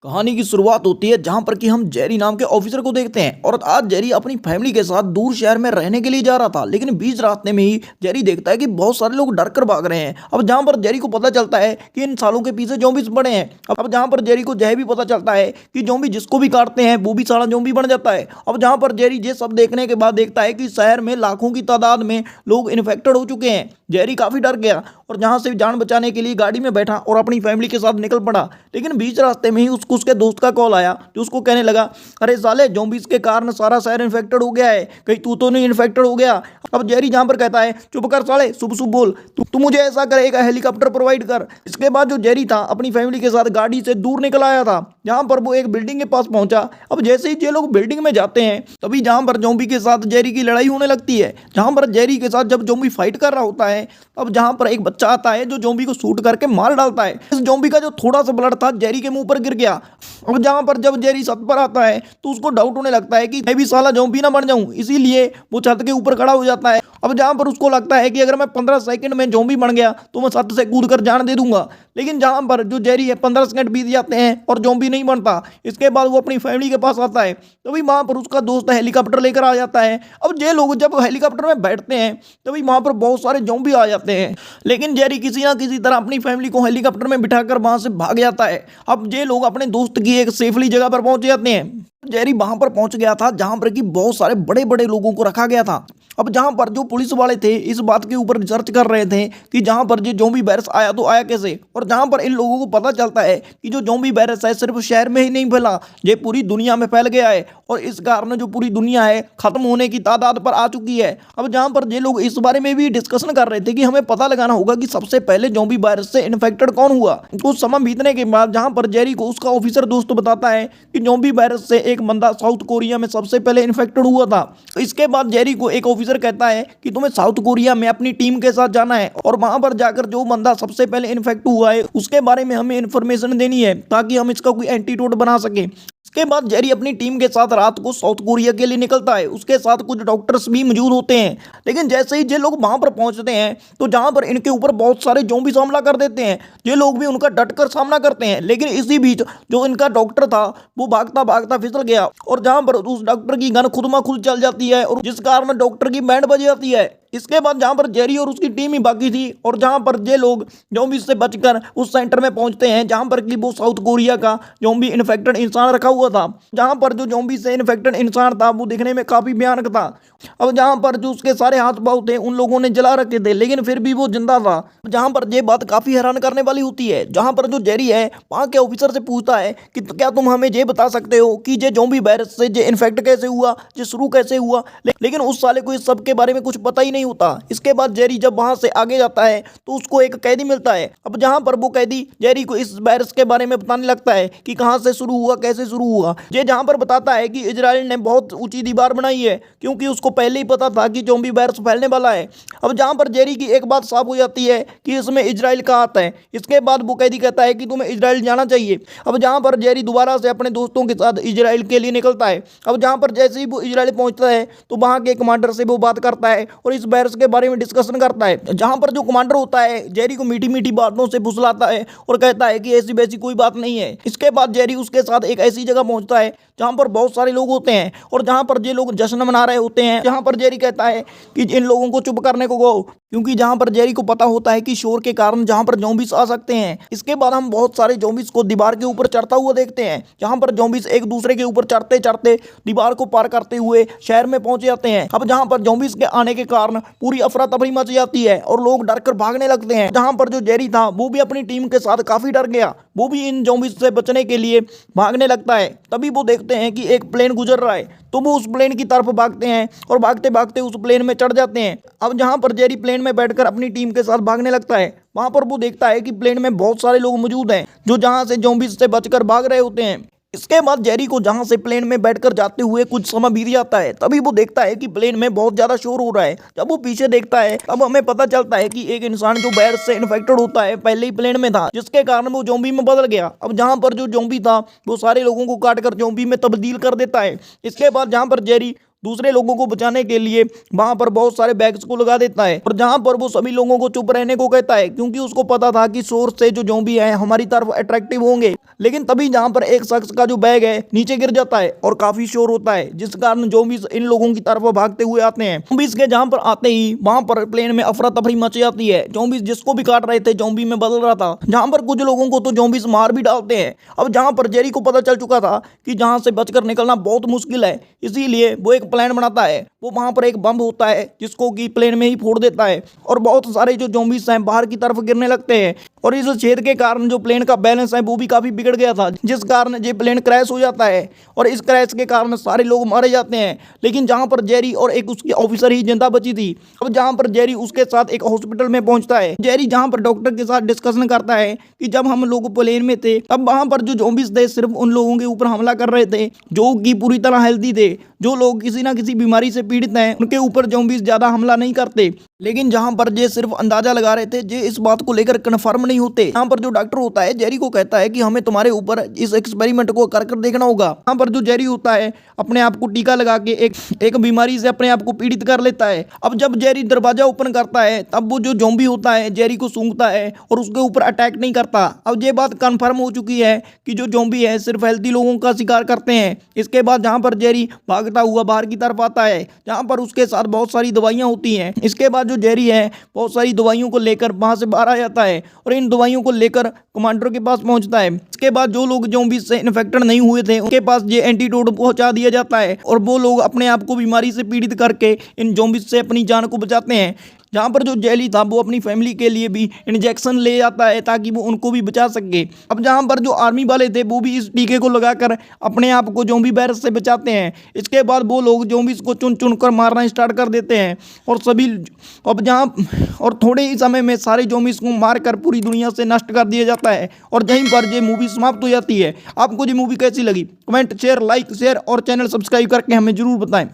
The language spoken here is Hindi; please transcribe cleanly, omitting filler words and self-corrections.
कहानी की शुरुआत होती है जहां पर कि हम जेरी नाम के ऑफिसर को देखते हैं और आज जेरी अपनी फैमिली के साथ दूर शहर में रहने के लिए जा रहा था। लेकिन बीच रास्ते में ही जेरी देखता है कि बहुत सारे लोग डर कर भाग रहे हैं। अब जहां पर जेरी को पता चलता है कि इन सालों के पीछे ज़ॉम्बीज़ पड़े हैं। अब जहां पर जेरी को यह भी पता चलता है कि ज़ॉम्बी जिसको भी काटते हैं वो भी सारा ज़ॉम्बी बन जाता है। अब जहां पर जेरी ये सब देखने के बाद देखता है कि शहर में लाखों की तादाद में लोग इन्फेक्टेड हो चुके हैं। जेरी काफ़ी डर गया और जहां से जान बचाने के लिए गाड़ी में बैठा और अपनी फैमिली के साथ निकल पड़ा। लेकिन बीच रास्ते में ही उसको उसके दोस्त का कॉल आया जो उसको कहने लगा, अरे साले ज़ॉम्बीज़ के कारण सारा शहर इन्फेक्टेड हो गया है, कहीं तू तो नहीं इन्फेक्टेड हो गया। अब जेरी जहां पर कहता है, चुप कर साले, शुभ शुभ बोल, तू मुझे ऐसा करे, एक हेलीकॉप्टर प्रोवाइड कर। इसके बाद जो जेरी था अपनी फैमिली के साथ गाड़ी से दूर निकल आया था जहां पर वो एक बिल्डिंग के पास पहुंचा। अब जैसे ही ये लोग बिल्डिंग में जाते हैं तभी जहां पर ज़ॉम्बी के साथ जेरी की लड़ाई होने लगती है। जहां पर जेरी के साथ जब ज़ॉम्बी फाइट कर रहा होता है अब जहां पर एक बच्चा आता है जो ज़ॉम्बी को शूट करके मार डालता है। इस ज़ॉम्बी का जो थोड़ा सा ब्लड था जेरी के मुंह पर गिर गया। अब जहां पर जब जेरी छत पर आता है तो उसको डाउट होने लगता है कि मैं भी साला ज़ॉम्बी ना बन जाऊं, इसीलिए वो छत के ऊपर खड़ा हो जाता है। अब जहां पर उसको लगता है कि अगर मैं 15 सेकंड में ज़ॉम्बी बन गया तो मैं छत से कूद कर जान दे दूंगा। लेकिन जहां पर जो जेरी है 15 सेकंड बीत जाते हैं और ज़ॉम्बी नहीं बनता। इसके बाद वो अपनी फैमिली के पास आता है तभी वहां पर उसका दोस्त हेलीकॉप्टर लेकर आ जाता है। अब ये लोग जब हेलीकॉप्टर में बैठते हैं तभी वहां पर बहुत सारे ज़ॉम्बी आ जाते हैं। लेकिन जेरी किसी ना किसी तरह अपनी फैमिली को हेलीकॉप्टर में बिठाकर वहां से भाग जाता है। अब ये लोग अपने दोस्त की एक सेफली जगह पर पहुंच जाते हैं। जेरी वहां पर पहुंच गया था जहां पर कि बहुत सारे बड़े बड़े लोगों को रखा गया था। अब जहां पर जो पुलिस वाले थे इस बात के ऊपर रिसर्च कर रहे थे कि जहां पर ये ज़ॉम्बी वायरस आया तो आया कैसे, और जहां पर इन लोगों को पता चलता है कि जो ज़ॉम्बी वायरस है सिर्फ शहर में ही नहीं फैला, ये पूरी दुनिया में फैल गया है और इस कारण जो पूरी दुनिया है खत्म होने की तादाद पर आ चुकी है। अब जहां पर ये लोग इस बारे में भी डिस्कशन कर रहे थे कि हमें पता लगाना होगा कि सबसे पहले ज़ॉम्बी वायरस से इन्फेक्टेड कौन हुआ। कुछ समय बीतने के बाद जहां पर जेरी को उसका ऑफिसर दोस्त बताता है कि ज़ॉम्बी वायरस से एक बंदा साउथ कोरिया में सबसे पहले इन्फेक्टेड हुआ था। इसके बाद जेरी को एक ऑफिसर कहता है कि तुम्हें साउथ कोरिया में अपनी टीम के साथ जाना है और वहां पर जाकर जो बंदा सबसे पहले इन्फेक्ट हुआ है उसके बारे में हमें इन्फॉर्मेशन देनी है ताकि हम इसका कोई एंटीडोट बना सके। इसके बाद जेरी अपनी टीम के साथ रात को साउथ कोरिया के लिए निकलता है। उसके साथ कुछ डॉक्टर्स भी मौजूद होते हैं। लेकिन जैसे ही ये लोग वहां पर पहुंचते हैं तो जहां पर इनके ऊपर बहुत सारे ज़ॉम्बी हमला कर देते हैं। ये लोग भी उनका डटकर सामना करते हैं। लेकिन इसी बीच जो इनका डॉक्टर था वो भागता भागता फिसल गया और जहां पर उस डॉक्टर की गन खुद ब खुद चल जाती है और जिस कारण डॉक्टर की बैंड बज जाती है। इसके बाद जहां पर जेरी और उसकी टीम ही बाकी थी और जहां पर ये लोग ज़ॉम्बी से बचकर उस सेंटर में पहुंचते हैं जहां पर कि वो साउथ कोरिया का ज़ॉम्बी इन्फेक्टेड इंसान रखा हुआ था। जहां पर जो ज़ॉम्बी से इन्फेक्टेड इंसान था वो दिखने में काफी भयानक था। अब जहां पर जो उसके सारे हाथ पांव थे उन लोगों ने जला रखे थे लेकिन फिर भी वो जिंदा था। जहां पर ये बात काफी हैरान करने वाली होती है जहां पर जो जेरी है वहां के ऑफिसर से पूछता है कि क्या तुम हमें ये बता सकते हो कि ये ज़ॉम्बी वायरस से ये इन्फेक्ट कैसे हुआ, ये शुरू कैसे हुआ। लेकिन उस साले को इस सब के बारे में कुछ पता ही नहीं होता। इसके बाद जेरी जब वहां से आगे जाता है तो उसको एक कैदी मिलता है। अब जहां पर वो कैदी जेरी को इस वायरस के बारे में बताने लगता है कि कहां से शुरू हुआ, कैसे शुरू हुआ। ये जहां पर बताता है कि इजराइल ने बहुत ऊंची दीवार बनाई है क्योंकि उसको पहले ही पता था कि ज़ॉम्बी वायरस फैलने वाला है। अब जहां पर जेरी की एक बात साफ हो जाती है कि इसमें इजराइल का आता है। इसके बाद वो कैदी कहता है कि तुम्हें इजराइल जाना चाहिए। अब जहां पर जेरी दोबारा से अपने दोस्तों के साथ इजराइल के लिए निकलता है। अब जहां पर जैसे ही वो इजराइल पहुंचता है तो वहां के कमांडर से वो बात करता है और इस वायरस के बारे में डिस्कशन करता है। जहां पर जो कमांडर होता है जेरी को मीठी मीठी बातों से फुसलाता है और कहता है कि ऐसी वैसी कोई बात नहीं है। इसके बाद जेरी उसके साथ एक ऐसी जगह पहुंचता है जहां पर बहुत सारे लोग होते हैं और जहां पर ये लोग जश्न मना रहे होते हैं। जहां पर जेरी कहता है कि इन लोगों को चुप करने को कहो क्योंकि जहां पर जेरी को पता होता है कि शोर के कारण जहां पर ज़ॉम्बीज़ आ सकते हैं। इसके बाद हम बहुत सारे ज़ॉम्बीज़ को दीवार के ऊपर चढ़ता हुआ देखते हैं जहां पर ज़ॉम्बीज़ एक दूसरे के ऊपर चढ़ते चढ़ते दीवार को पार करते हुए शहर में पहुंच जाते हैं। अब जहां पर ज़ॉम्बीज़ के आने के कारण पूरी अफरा तफरी मच जाती है और लोग डर कर भागने लगते हैं। जहां पर जो जेरी था वो भी अपनी टीम के साथ काफी डर गया। वो भी इन ज़ॉम्बीज़ से बचने के लिए भागने लगता है। तभी वो देखते हैं कि एक प्लेन गुजर रहा है तो वो उस प्लेन की तरफ भागते हैं और भागते भागते उस प्लेन में चढ़ जाते हैं। अब जहां पर जेरी प्लेन में बैठकर अपनी टीम के साथ भागने लगता है वहां पर वो देखता है कि प्लेन में बहुत सारे लोग मौजूद हैं जो जहां से ज़ॉम्बीज़ से बचकर भाग रहे होते हैं। इसके बाद जेरी को जहां से प्लेन में बैठकर जाते हुए कुछ समय बीत जाता है तभी वो देखता है कि प्लेन में बहुत ज्यादा शोर हो रहा है। जब वो पीछे देखता है तब हमें पता चलता है कि एक इंसान जो वायरस से इन्फेक्टेड होता है पहले ही प्लेन में था जिसके कारण वो ज़ॉम्बी में बदल गया। अब जहां पर जो ज़ॉम्बी था वो सारे लोगों को काट कर ज़ॉम्बी में तब्दील कर देता है। इसके बाद जहां पर जेरी दूसरे लोगों को बचाने के लिए वहां पर बहुत सारे बैग्स को लगा देता है और जहां पर वो सभी लोगों को चुप रहने को कहता है, क्योंकि उसको पता था कि शोर से जो ज़ॉम्बी है हमारी तरफ अट्रैक्टिव होंगे। लेकिन तभी जहां पर एक शख्स का जो बैग है नीचे गिर जाता है और काफी शोर होता है, जिस कारण ज़ॉम्बीज इन लोगों की तरफ भागते हुए आते हैं। ज़ॉम्बीज के जहां पर आते ही वहां पर प्लेन में अफरा तफरी मच जाती है। ज़ॉम्बीज जिसको भी काट रहे थे ज़ॉम्बी में बदल रहा था, जहां पर कुछ लोगों को तो ज़ॉम्बीज मार भी डालते हैं। अब जहां पर जेरी को पता चल चुका था कि जहां से बचकर निकलना बहुत मुश्किल है, इसीलिए वो एक प्लान बनाता है। वो वहां पर एक बम होता है जिसको कि प्लेन में ही फोड़ देता है और बहुत सारे जो ज़ॉम्बीज हैं बाहर की तरफ गिरने लगते हैं और इस छेद के कारण जो प्लेन का बैलेंस है वो भी काफी बिगड़ गया था, जिस कारण ये प्लेन क्रैश हो जाता है और इस क्रैश के कारण सारे लोग मारे जाते हैं। लेकिन जहां पर जेरी और एक उसकी ऑफिसर ही जिंदा बची थी। अब जहां पर जेरी उसके साथ एक हॉस्पिटल में पहुंचता है। जेरी जहां पर डॉक्टर के साथ डिस्कशन करता है कि जब हम लोग प्लेन में थे तब वहां पर जो ज़ॉम्बीज थे सिर्फ उन लोगों के ऊपर हमला कर रहे थे जो कि पूरी तरह हेल्दी थे। जो लोग किसी ना किसी बीमारी से पीड़ित हैं उनके ऊपर ज़ॉम्बीज ज्यादा हमला नहीं करते। लेकिन जहां पर जे सिर्फ अंदाजा लगा रहे थे, जे इस बात को लेकर कन्फर्म नहीं होते। यहाँ पर जो डॉक्टर होता है जेरी को कहता है कि हमें तुम्हारे ऊपर इस एक्सपेरिमेंट को कर कर देखना होगा। यहाँ पर जो जेरी होता है अपने आप को टीका लगा के एक बीमारी से अपने आप को पीड़ित कर लेता है। अब जब जेरी दरवाजा ओपन करता है तब वो जो ज़ॉम्बी होता है जेरी को सूंघता है और उसके ऊपर अटैक नहीं करता। अब ये बात कन्फर्म हो चुकी है कि जो ज़ॉम्बी है सिर्फ हेल्थी लोगों का शिकार करते हैं। इसके बाद जहाँ पर जेरी भागता हुआ बाहर की तरफ आता है, जहाँ पर उसके साथ बहुत सारी दवाइयाँ होती हैं। इसके बाद जो जेरी है बहुत सारी दवाइयों को लेकर वहां से बाहर आ जाता है और इन दवाइयों को लेकर कमांडर के पास पहुंचता है। इसके बाद जो लोग ज़ॉम्बीज से इन्फेक्टेड नहीं हुए थे उनके पास ये एंटीडोट पहुंचा दिया जाता है और वो लोग अपने आप को बीमारी से पीड़ित करके इन ज़ॉम्बीज से अपनी जान को बचाते हैं। जहाँ पर जो जेली था वो अपनी फैमिली के लिए भी इंजेक्शन ले जाता है ताकि वो उनको भी बचा सके। अब जहाँ पर जो आर्मी वाले थे वो भी इस टीके को लगाकर अपने आप को ज़ॉम्बी वायरस से बचाते हैं। इसके बाद वो लोग ज़ॉम्बीज को चुन चुन कर मारना स्टार्ट कर देते हैं और सभी अब जहाँ और थोड़े ही समय में सारे ज़ॉम्बीज को मारकर पूरी दुनिया से नष्ट कर दिया जाता है और यहीं पर ये मूवी समाप्त हो जाती है। आपको ये मूवी कैसी लगी? कमेंट, शेयर, लाइक, शेयर और चैनल सब्सक्राइब करके हमें जरूर बताएं।